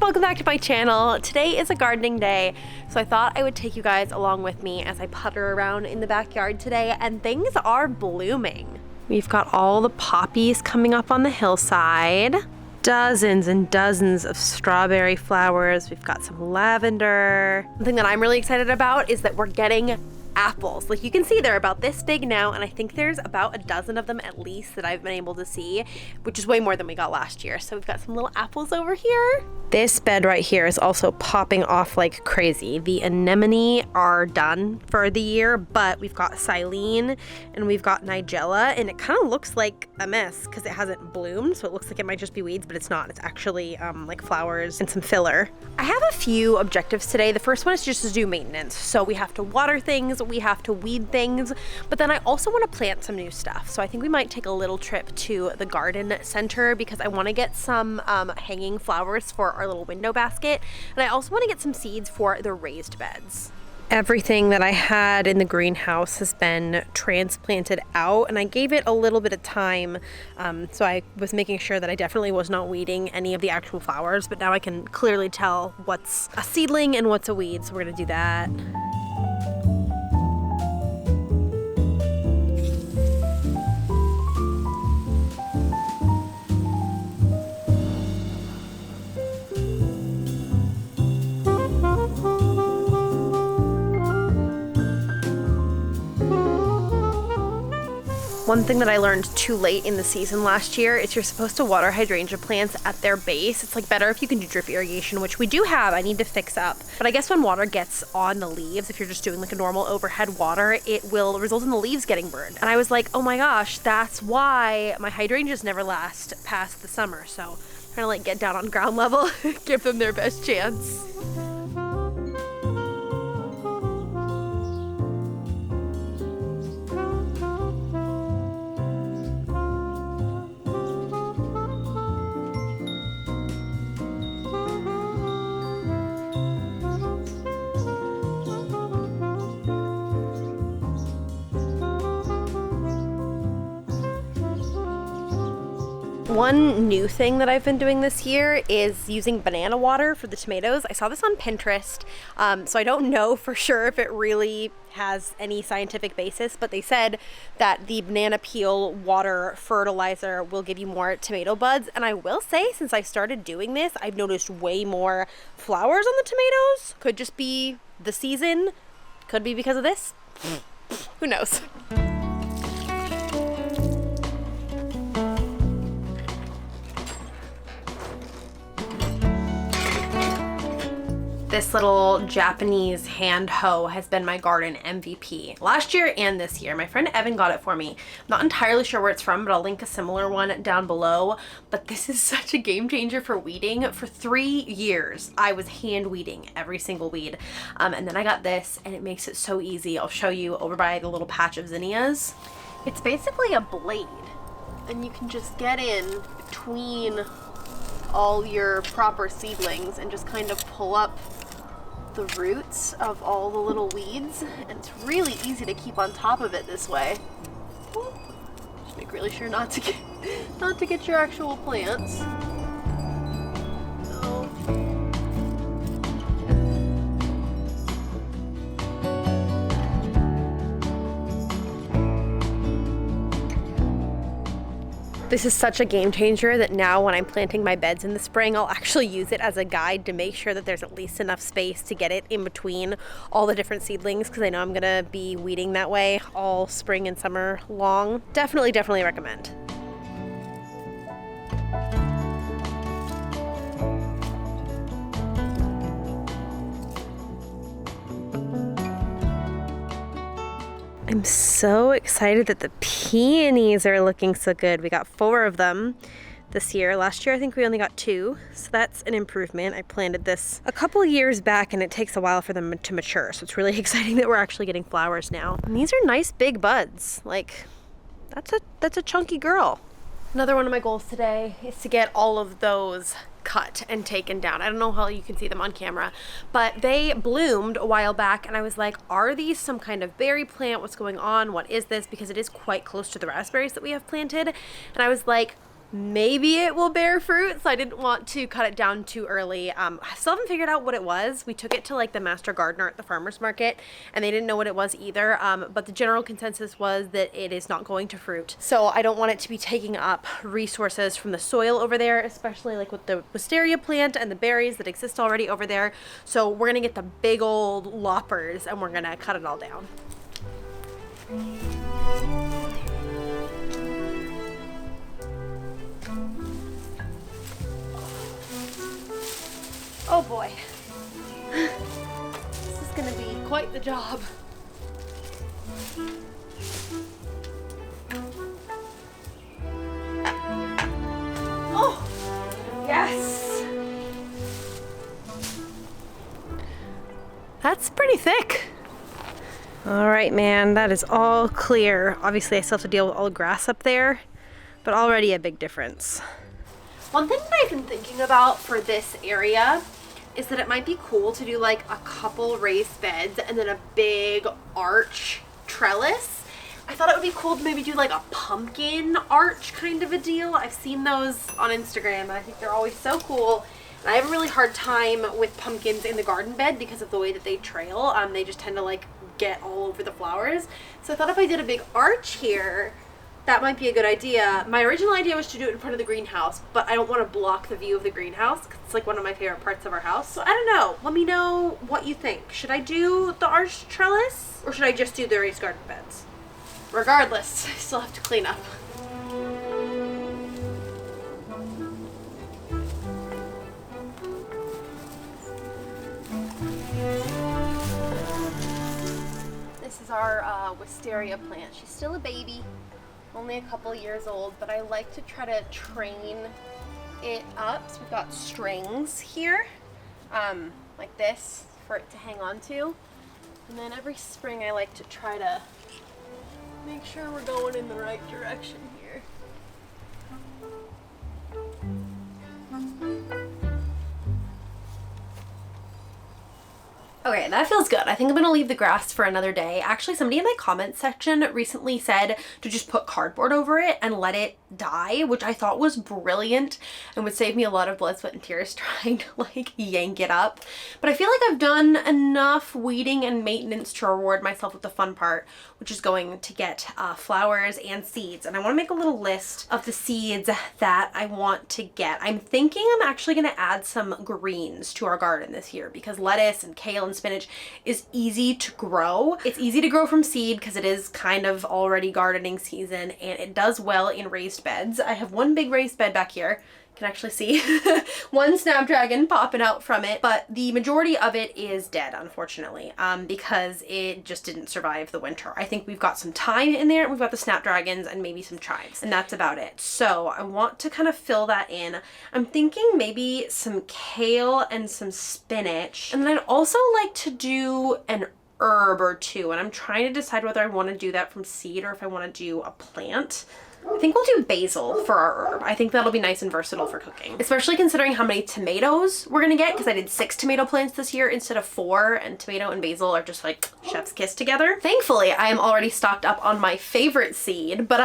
welcome back to my channel. Today is a gardening day, so I thought I would take you guys along with me as I putter around in the backyard today, and things are blooming. We've got all the poppies coming up on the hillside. Dozens and dozens of strawberry flowers. We've got some lavender. One thing that I'm really excited about is that we're getting apples. Like you can see they're about this big now, and I think there's about a dozen of them at least that I've been able to see, which is way more than we got last year. So we've got some little apples over here. This bed right here is also popping off like crazy. The anemone are done for the year, but we've got silene and we've got nigella, and it kind of looks like a mess because it hasn't bloomed, so it looks like it might just be weeds, but it's not. It's actually like flowers and some filler. I have a few objectives today. The first one is just to do maintenance. So we have to water things, we have to weed things, but then I also want to plant some new stuff. So I think we might take a little trip to the garden center because I want to get some hanging flowers for our little window basket, and I also want to get some seeds for the raised beds. Everything that I had in the greenhouse has been transplanted out, and I gave it a little bit of time, so I was making sure that I definitely was not weeding any of the actual flowers, but now I can clearly tell what's a seedling and what's a weed, so we're gonna do that. One thing that I learned too late in the season last year is you're supposed to water hydrangea plants at their base. It's like better if you can do drip irrigation, which we do have. I need to fix up. But I guess when water gets on the leaves, if you're just doing like a normal overhead water, it will result in the leaves getting burned. And I was like, oh my gosh, that's why my hydrangeas never last past the summer. So I'm trying to like get down on ground level, give them their best chance. One new thing that I've been doing this year is using banana water for the tomatoes. I saw this on Pinterest, so I don't know for sure if it really has any scientific basis, but they said that the banana peel water fertilizer will give you more tomato buds. And I will say, since I started doing this, I've noticed way more flowers on the tomatoes. Could just be the season, could be because of this. Who knows? This little Japanese hand hoe has been my garden MVP last year and this year. My friend Evan got it for me. I'm not entirely sure where it's from, but I'll link a similar one down below. But this is such a game changer for weeding. For 3 years, I was hand weeding every single weed. And then I got this, and it makes it so easy. I'll show you over by the little patch of zinnias. It's basically a blade, and you can just get in between all your proper seedlings and just kind of pull up the roots of all the little weeds, and it's really easy to keep on top of it this way. Just make really sure not to get your actual plants. This is such a game changer that now when I'm planting my beds in the spring, I'll actually use it as a guide to make sure that there's at least enough space to get it in between all the different seedlings, because I know I'm gonna be weeding that way all spring and summer long. Definitely recommend. I'm so excited that the peonies are looking so good. We got 4 of them this year. Last year I think we only got 2, so that's an improvement. I planted this a couple years back, and it takes a while for them to mature, so it's really exciting that we're actually getting flowers now. And these are nice big buds. Like, that's a chunky girl. Another one of my goals today is to get all of those cut and taken down. I don't know how you can see them on camera, but they bloomed a while back, and I was like, are these some kind of berry plant? What's going on? What is this? Because it is quite close to the raspberries that we have planted. And I was like, maybe it will bear fruit, so I didn't want to cut it down too early. I still haven't figured out what it was. We took it to like the master gardener at the farmer's market and they didn't know what it was either, but the general consensus was that it is not going to fruit. So I don't want it to be taking up resources from the soil over there, especially like with the wisteria plant and the berries that exist already over there. So we're gonna get the big old loppers and we're gonna cut it all down. Oh boy, this is gonna be quite the job. Oh, yes. That's pretty thick. All right, man, that is all clear. Obviously, I still have to deal with all the grass up there, but already a big difference. One thing that I've been thinking about for this area is that it might be cool to do like a couple raised beds and then a big arch trellis. I thought it would be cool to maybe do like a pumpkin arch kind of a deal. I've seen those on Instagram and I think they're always so cool. And I have a really hard time with pumpkins in the garden bed because of the way that they trail. They just tend to like get all over the flowers. So I thought if I did a big arch here, that might be a good idea. My original idea was to do it in front of the greenhouse, but I don't want to block the view of the greenhouse because it's like one of my favorite parts of our house. So I don't know. Let me know what you think. Should I do the arched trellis or should I just do the raised garden beds? Regardless, I still have to clean up. This is our wisteria plant. She's still a baby. Only a couple years old, but I like to try to train it up. So we've got strings here, like this, for it to hang on to. And then every spring I like to try to make sure we're going in the right direction here. Okay, that feels good. I think I'm gonna leave the grass for another day. Actually, somebody in my comment section recently said to just put cardboard over it and let it die, which I thought was brilliant and would save me a lot of blood, sweat, and tears trying to like yank it up. But I feel like I've done enough weeding and maintenance to reward myself with the fun part, which is going to get flowers and seeds. And I wanna make a little list of the seeds that I want to get. I'm thinking I'm actually gonna add some greens to our garden this year because lettuce and kale and spinach is easy to grow. It's easy to grow from seed because it is kind of already gardening season and it does well in raised beds. I have one big raised bed back here. You can actually see one snapdragon popping out from it, but the majority of it is dead, unfortunately, because it just didn't survive the winter. I think we've got some thyme in there, we've got the snapdragons and maybe some chives, and that's about it. So I want to kind of fill that in. I'm thinking maybe some kale and some spinach, and then I'd also like to do an herb or two, and I'm trying to decide whether I want to do that from seed or if I want to do a plant. I think we'll do basil for our herb. I think that'll be nice and versatile for cooking, especially considering how many tomatoes we're gonna get because I did 6 tomato plants this year instead of 4, and tomato and basil are just like chef's kiss together. Thankfully, I am already stocked up on my favorite seed, but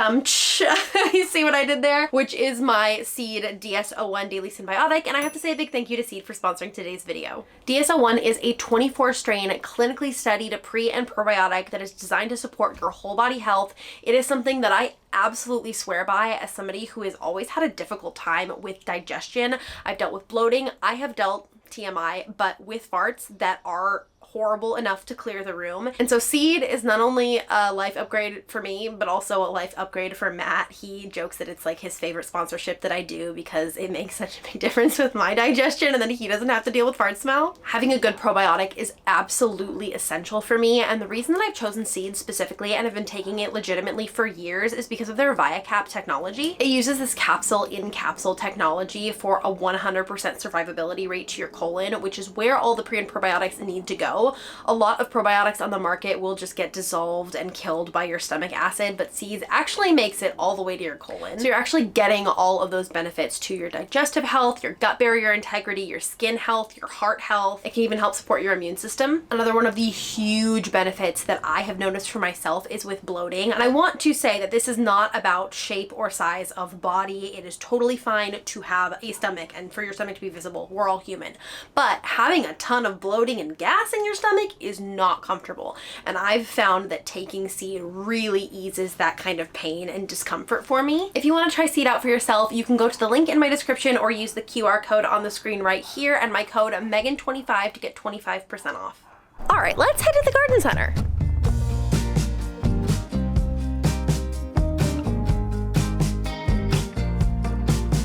you see what I did there? Which is my seed DS-01 Daily Symbiotic, and I have to say a big thank you to Seed for sponsoring today's video. DS-01 is a 24 strain clinically studied pre and probiotic that is designed to support your whole body health. It is something that I absolutely swear by as somebody who has always had a difficult time with digestion. I've dealt with bloating. I have dealt, TMI, but with farts that are horrible enough to clear the room. And so seed is not only a life upgrade for me, but also a life upgrade for Matt. He jokes that it's like his favorite sponsorship that I do because it makes such a big difference with my digestion and then he doesn't have to deal with fart smell. Having a good probiotic is absolutely essential for me, and the reason that I've chosen seed specifically and have been taking it legitimately for years is because of their ViaCap technology. It uses this capsule in capsule technology for a 100% survivability rate to your colon colon, which is where all the pre and probiotics need to go. A lot of probiotics on the market will just get dissolved and killed by your stomach acid, but Seeds actually makes it all the way to your colon. So you're actually getting all of those benefits to your digestive health, your gut barrier integrity, your skin health, your heart health. It can even help support your immune system. Another one of the huge benefits that I have noticed for myself is with bloating. And I want to say that this is not about shape or size of body. It is totally fine to have a stomach and for your stomach to be visible. We're all human. But having a ton of bloating and gas in your stomach is not comfortable. And I've found that taking Seed really eases that kind of pain and discomfort for me. If you want to try Seed out for yourself, you can go to the link in my description or use the QR code on the screen right here and my code Megan25 to get 25% off. All right, let's head to the garden center.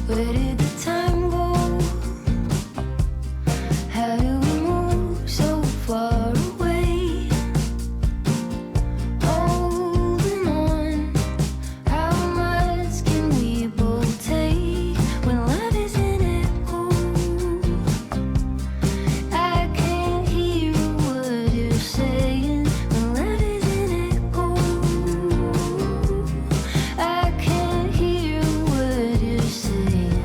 Where did the time go? How do we move so far away? Holding on, how much can we both take when love is in echo? I can't hear what you're saying when love is in echo. I can't hear what you're saying.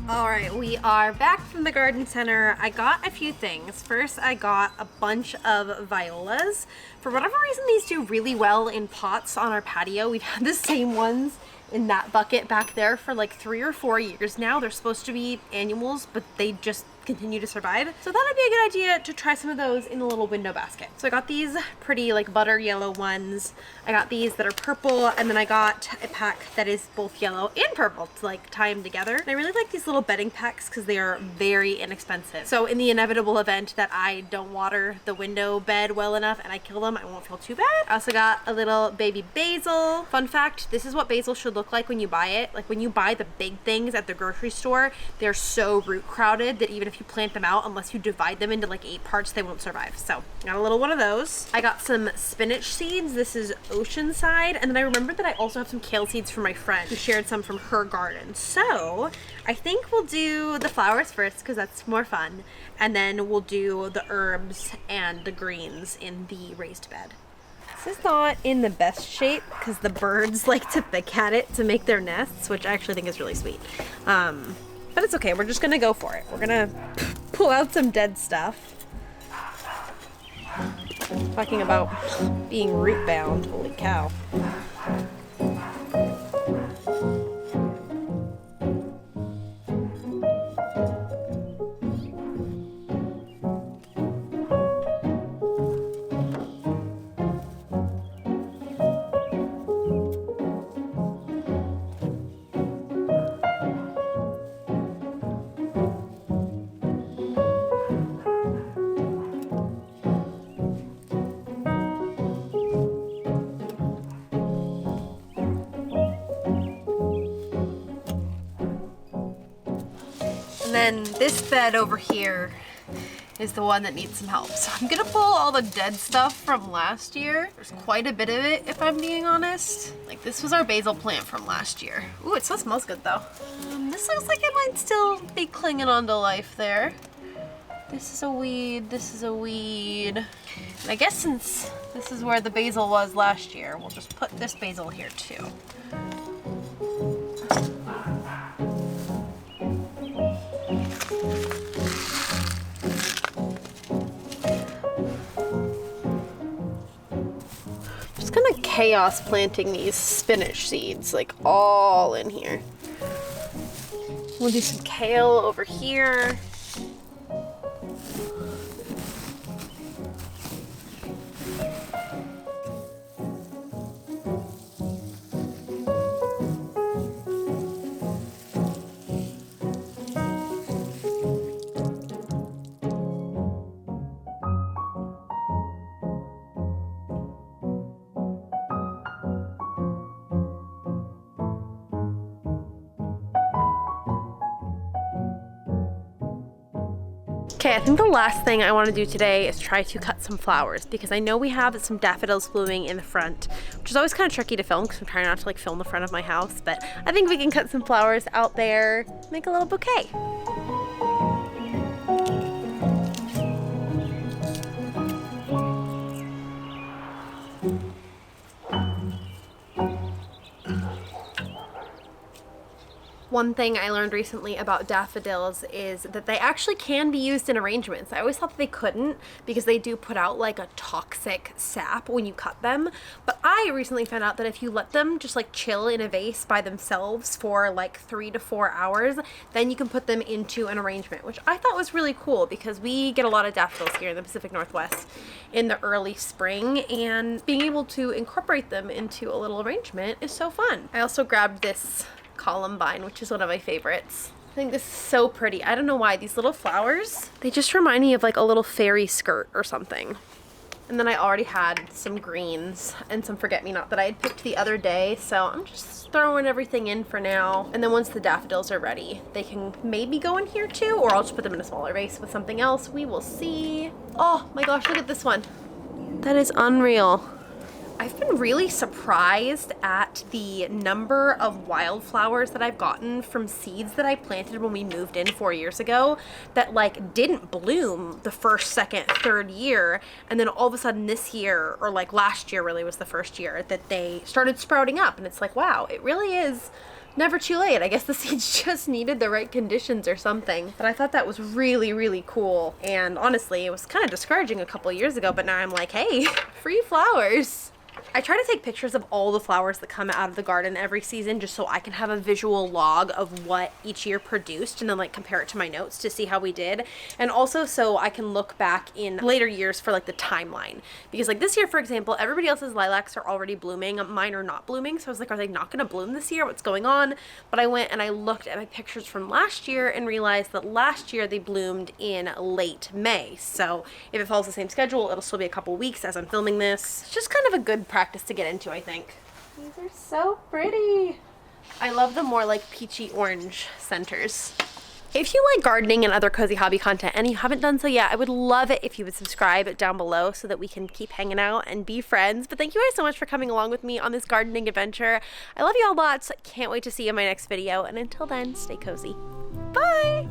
All right, we are back from the garden center. I got a few things. First, I got a bunch of violas. For whatever reason, these do really well in pots on our patio. We've had the same ones in that bucket back there for like 3 or 4 years now. They're supposed to be annuals, but they just continue to survive. So I thought it'd be a good idea to try some of those in a little window basket. So I got these pretty like butter yellow ones. I got these that are purple, and then I got a pack that is both yellow and purple to like tie them together. And I really like these little bedding packs because they are very inexpensive. So in the inevitable event that I don't water the window bed well enough and I kill them, I won't feel too bad. I also got a little baby basil. Fun fact, this is what basil should look like when you buy it. Like when you buy the big things at the grocery store, they're so root crowded that even if you plant them out, unless you divide them into like 8 parts, they won't survive. So got a little one of those. I got some spinach seeds. This is Oceanside. And then I remembered that I also have some kale seeds from my friend who shared some from her garden. So I think we'll do the flowers first because that's more fun. And then we'll do the herbs and the greens in the raised bed. This is not in the best shape because the birds like to pick at it to make their nests, which I actually think is really sweet. But it's okay, we're just gonna go for it. We're gonna pull out some dead stuff. Talking about being root bound, holy cow. And then this bed over here is the one that needs some help. So I'm gonna pull all the dead stuff from last year. There's quite a bit of it, if I'm being honest. Like this was our basil plant from last year. Ooh, it still smells good though. This looks like it might still be clinging on to life there. This is a weed, this is a weed. And I guess since this is where the basil was last year, we'll just put this basil here too. Just kind of chaos planting these spinach seeds like all in here. We'll do some kale over here. Okay, I think the last thing I want to do today is try to cut some flowers because I know we have some daffodils blooming in the front, which is always kind of tricky to film because I'm trying not to like film the front of my house, but I think we can cut some flowers out there, make a little bouquet. One thing I learned recently about daffodils is that they actually can be used in arrangements. I always thought that they couldn't because they do put out like a toxic sap when you cut them. But I recently found out that if you let them just like chill in a vase by themselves for like 3 to 4 hours, then you can put them into an arrangement, which I thought was really cool because we get a lot of daffodils here in the Pacific Northwest in the early spring, and being able to incorporate them into a little arrangement is so fun. I also grabbed this columbine, which is one of my favorites. I think this is so pretty. I don't know why. These little flowers, they just remind me of like a little fairy skirt or something. And then I already had some greens and some forget-me-not that I had picked the other day, so I'm just throwing everything in for now. And then once the daffodils are ready, they can maybe go in here too, or I'll just put them in a smaller vase with something else. We will see. Oh my gosh, look at this one. That is unreal. I've been really surprised at the number of wildflowers that I've gotten from seeds that I planted when we moved in 4 years ago that like didn't bloom the first, second, third year, and then all of a sudden this year, or like last year really was the first year that they started sprouting up, and it's like, wow, it really is never too late. I guess the seeds just needed the right conditions or something. But I thought that was really, really cool. And honestly, it was kind of discouraging a couple of years ago, but now I'm like, hey, free flowers. I try to take pictures of all the flowers that come out of the garden every season just so I can have a visual log of what each year produced and then like compare it to my notes to see how we did. And also so I can look back in later years for like the timeline. Because like this year, for example, everybody else's lilacs are already blooming. Mine are not blooming. So I was like, are they not going to bloom this year? What's going on? But I went and I looked at my pictures from last year and realized that last year they bloomed in late May. So if it follows the same schedule, it'll still be a couple weeks as I'm filming this. It's just kind of a good practice to get into, I think. These are so pretty. I love the more like peachy orange centers. If you like gardening and other cozy hobby content and you haven't done so yet, I would love it if you would subscribe down below so that we can keep hanging out and be friends. But thank you guys so much for coming along with me on this gardening adventure. I love you all lots. Can't wait to see you in my next video. And until then, stay cozy. Bye!